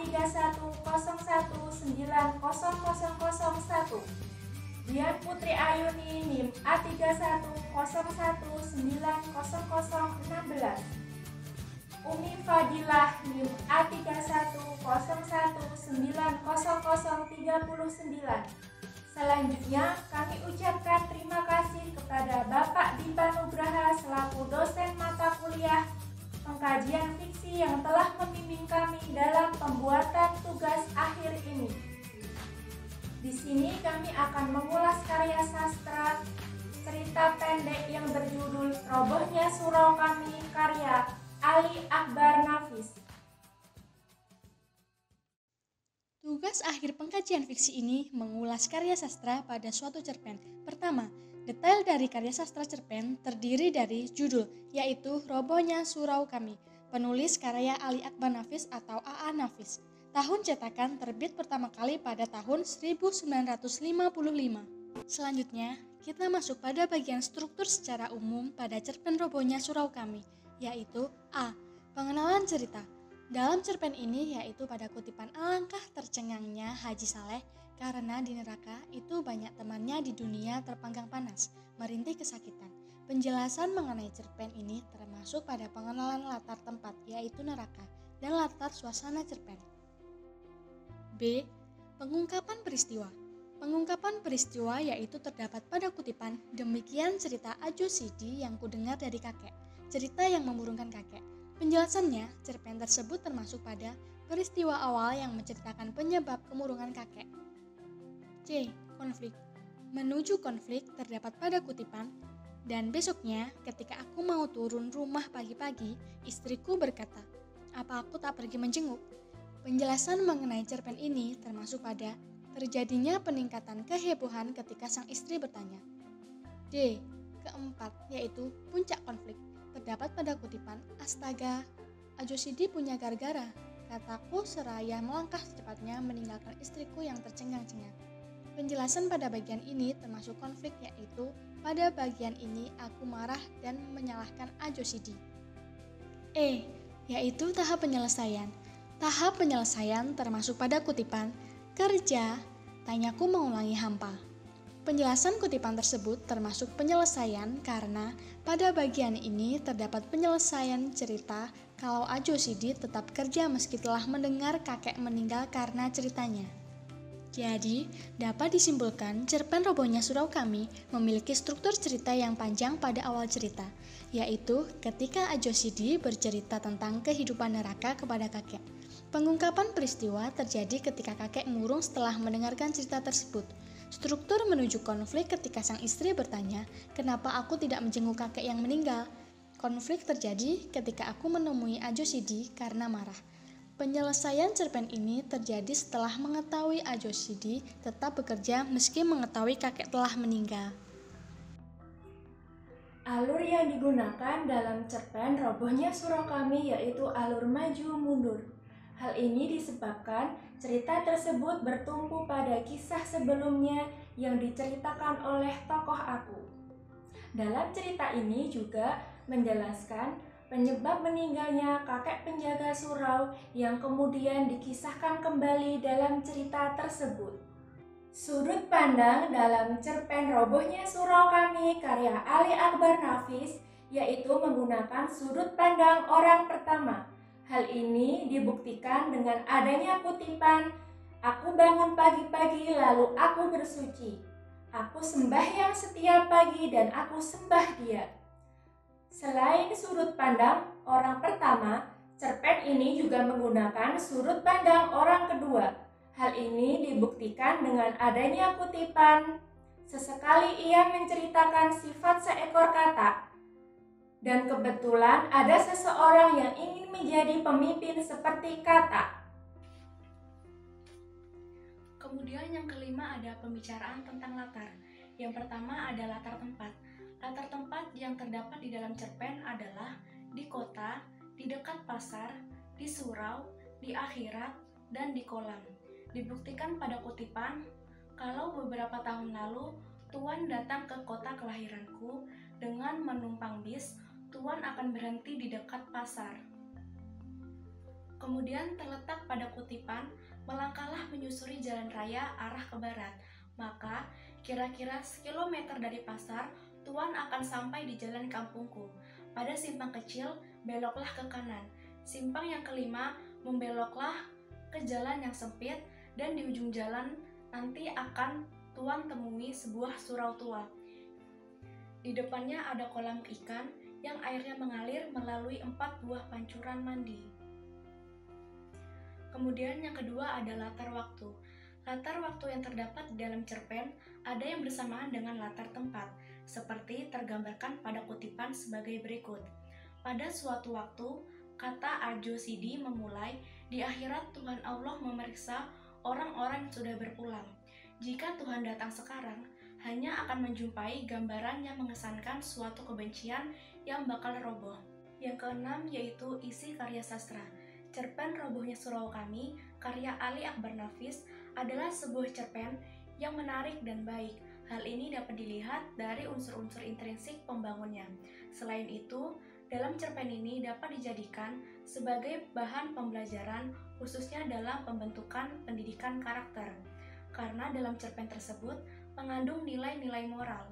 A310190001. Dian Putri Ayuni NIM A310190016. Umi Fadilah NIM A310190039. Selanjutnya, kami ucapkan terima kasih kepada Bapak Dimba Nugraha selaku dosen mata kuliah pengkajian fiksi yang telah membimbing kami dalam pembuatan tugas akhir ini. Di sini kami akan mengulas karya sastra cerita pendek yang berjudul Robohnya Surau Kami karya Ali Akbar Nafis. Tugas akhir pengkajian fiksi ini mengulas karya sastra pada suatu cerpen. Pertama, detail dari karya sastra cerpen terdiri dari judul, yaitu Robohnya Surau Kami, penulis karya Ali Akbar Nafis atau A.A. Nafis. Tahun cetakan terbit pertama kali pada tahun 1955. Selanjutnya, kita masuk pada bagian struktur secara umum pada cerpen Robohnya Surau Kami, yaitu A. Pengenalan cerita. Dalam cerpen ini yaitu pada kutipan alangkah tercengangnya Haji Saleh karena di neraka itu banyak temannya di dunia terpanggang panas, merintih kesakitan. Penjelasan mengenai cerpen ini termasuk pada pengenalan latar tempat yaitu neraka dan latar suasana cerpen. B. Pengungkapan peristiwa. Pengungkapan peristiwa yaitu terdapat pada kutipan demikian cerita Ajo Sidi yang kudengar dari kakek, cerita yang memurungkan kakek. Penjelasannya, cerpen tersebut termasuk pada peristiwa awal yang menceritakan penyebab kemurungan kakek. C. Konflik. Menuju konflik terdapat pada kutipan, dan besoknya ketika aku mau turun rumah pagi-pagi, istriku berkata, "Apa aku tak pergi menjenguk?" Penjelasan mengenai cerpen ini termasuk pada terjadinya peningkatan kehebohan ketika sang istri bertanya. D. Keempat, yaitu puncak konflik. Terdapat pada kutipan, "Astaga, Ajo Sidi punya gara-gara," kataku seraya melangkah secepatnya meninggalkan istriku yang tercengang-cengang. Penjelasan pada bagian ini termasuk konflik yaitu pada bagian ini aku marah dan menyalahkan Ajo Sidi. E. Yaitu tahap penyelesaian. Tahap penyelesaian termasuk pada kutipan, "Kerja, tanyaku mengulangi hampa." Penjelasan kutipan tersebut termasuk penyelesaian karena pada bagian ini terdapat penyelesaian cerita kalau Ajo Sidi tetap kerja meski telah mendengar kakek meninggal karena ceritanya. Jadi, dapat disimpulkan cerpen Robohnya Surau Kami memiliki struktur cerita yang panjang pada awal cerita, yaitu ketika Ajo Sidi bercerita tentang kehidupan neraka kepada kakek. Pengungkapan peristiwa terjadi ketika kakek murung setelah mendengarkan cerita tersebut. Struktur menuju konflik ketika sang istri bertanya, "Kenapa aku tidak menjenguk kakek yang meninggal?" Konflik terjadi ketika aku menemui Ajo Sidi karena marah. Penyelesaian cerpen ini terjadi setelah mengetahui Ajo Sidi tetap bekerja meski mengetahui kakek telah meninggal. Alur yang digunakan dalam cerpen Robohnya Surau Kami yaitu alur maju mundur. Hal ini disebabkan cerita tersebut bertumpu pada kisah sebelumnya yang diceritakan oleh tokoh aku. Dalam cerita ini juga menjelaskan penyebab meninggalnya kakek penjaga surau yang kemudian dikisahkan kembali dalam cerita tersebut. Sudut pandang dalam cerpen Robohnya Surau Kami karya Ali Akbar Nafis yaitu menggunakan sudut pandang orang pertama. Hal ini dibuktikan dengan adanya kutipan, "Aku bangun pagi-pagi lalu aku bersuci. Aku sembahyang setiap pagi dan aku sembah Dia." Selain sudut pandang orang pertama, cerpen ini juga menggunakan sudut pandang orang kedua. Hal ini dibuktikan dengan adanya kutipan, "Sesekali ia menceritakan sifat seekor katak. Dan kebetulan ada seseorang yang ingin menjadi pemimpin seperti katak." Kemudian yang kelima ada pembicaraan tentang latar. Yang pertama ada latar tempat. Latar tempat yang terdapat di dalam cerpen adalah di kota, di dekat pasar, di surau, di akhirat, dan di kolam. Dibuktikan pada kutipan, kalau beberapa tahun lalu Tuan datang ke kota kelahiranku dengan menumpang bis, Tuan akan berhenti di dekat pasar. Kemudian terletak pada kutipan, melangkahlah menyusuri jalan raya arah ke barat. Maka, kira-kira sekilometer dari pasar, Tuan akan sampai di jalan kampungku. Pada simpang kecil, beloklah ke kanan. Simpang yang kelima, membeloklah ke jalan yang sempit, dan di ujung jalan nanti akan Tuan temui sebuah surau tua. Di depannya ada kolam ikan yang airnya mengalir melalui 4 buah pancuran mandi. Kemudian yang kedua ada latar waktu. Latar waktu yang terdapat di dalam cerpen ada yang bersamaan dengan latar tempat, seperti tergambarkan pada kutipan sebagai berikut. Pada suatu waktu, kata Arjo Sidi memulai, di akhirat Tuhan Allah memeriksa orang-orang yang sudah berpulang. Jika Tuhan datang sekarang, hanya akan menjumpai gambaran yang mengesankan suatu kebencian yang bakal roboh. Yang keenam yaitu isi karya sastra. Cerpen Robohnya Surau Kami, karya Ali Akbar Nafis, adalah sebuah cerpen yang menarik dan baik. Hal ini dapat dilihat dari unsur-unsur intrinsik pembangunnya. Selain itu, dalam cerpen ini dapat dijadikan sebagai bahan pembelajaran khususnya dalam pembentukan pendidikan karakter. Karena dalam cerpen tersebut mengandung nilai-nilai moral.